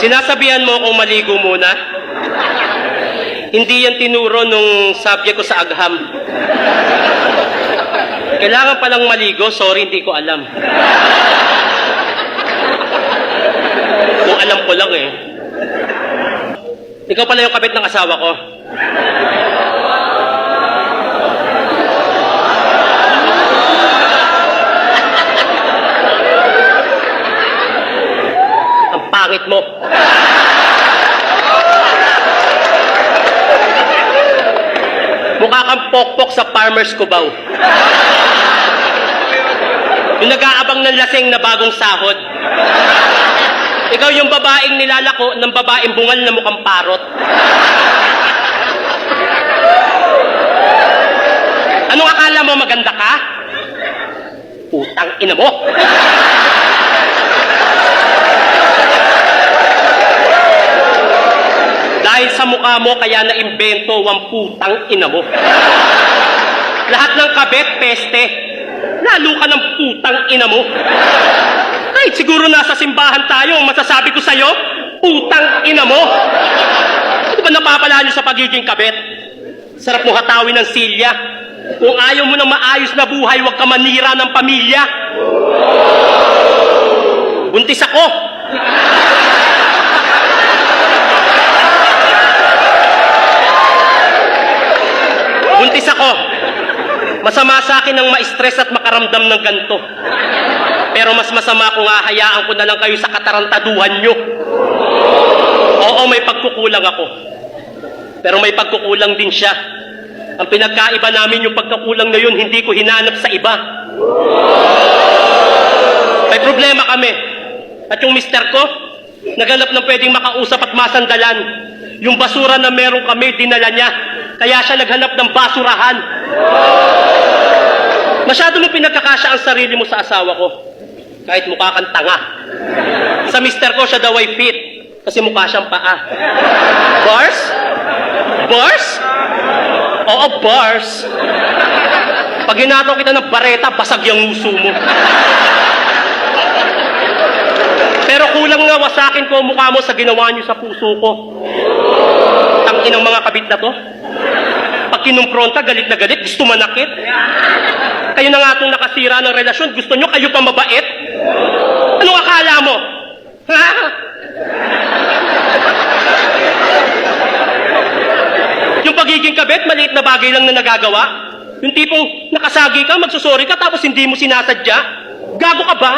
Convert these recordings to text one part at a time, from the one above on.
Sinasabihan mo akong maligo muna? Hindi yan tinuro nung subject ko sa agham. Kailangan palang maligo, sorry, hindi ko alam. Kung alam ko lang eh. Ikaw pala yung kabit ng asawa ko. Ang pangit mo. Mukha kang pokpok sa Farmer's Cubao. Yung nag-aabang ng laseng na bagong sahod. Ikaw yung babaeng nilalako ng babaeng bungal na mukhang parot. Anong akala mo, maganda ka? Putang ina mo! Dahil sa mukha mo, kaya na-imbento ang putang ina mo. Lahat ng kabet, peste. Lalo ka ng putang ina mo. Kahit siguro nasa simbahan tayo, ang masasabi ko sa'yo, putang ina mo. Di ba napapala niyo sa pagiging kabet? Sarap mo hatawin ng silya. Kung ayaw mo ng maayos na buhay, huwag ka manira ng pamilya. Buntis ako. Buntis ako. Masama sa akin ang ma-stress at makaramdam ng ganito. Pero mas masama kung hahayaan ko na lang kayo sa katarantaduhan nyo. Oo, may pagkukulang ako. Pero may pagkukulang din siya. Ang pinagkaiba namin yung pagkukulang na yun, hindi ko hinanap sa iba. May problema kami. At yung mister ko, naghanap ng pwedeng makausap at masandalan. Yung basura na meron kami, dinala niya. Kaya siya naghanap ng basurahan. Masyado mo pinagkakasya ang sarili mo sa asawa ko. Kahit mukha kang tanga. Sa mister ko, siya daw ay fit. Kasi mukha siyang paa. Bars? Bars? Oo, bars. Pag hinataw kita ng bareta, basag yung nguso mo. Pero kulang nga wasakin ko mukha mo sa ginawa niyo sa puso ko. Tangin ang mga kabit na to. Pag kinumpronta, galit na galit, gusto manakit. Kayo na nga itong nakasira ng relasyon, gusto nyo kayo pa mabait? Anong akala mo? Ha? Yung pagiging kabit, maliit na bagay lang na nagagawa. Yung tipong nakasagi ka, magsusori ka, tapos hindi mo sinasadya. Gago ka ba?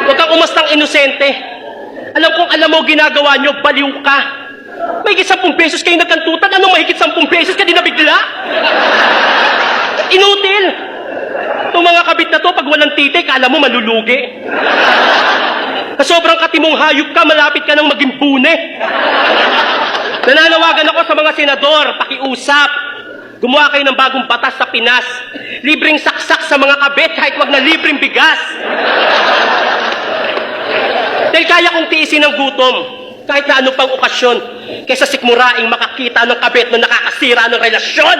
Huwag kang umastang inosente. Alam kong alam mo ginagawa nyo, baliw ka. Mahigit 10 pesos kayo nagkantutan, anong mahigit 10 pesos ka din nabigla? Inutil. Itong mga kabit na to, pag walang titi, kala mo malulugi. Sa sobrang katimong hayop ka, malapit ka nang maging bune. Nananawagan ako sa mga senador, pakiusap. Gumawa kayo ng bagong batas sa Pinas. Libreng saksak sa mga kabit, kahit wag na libreng bigas. Dahil kaya kong tiisin ang gutom, kahit na ano pang okasyon, kaysa sikmuraing makakita ng kabit na nakakasira ng relasyon.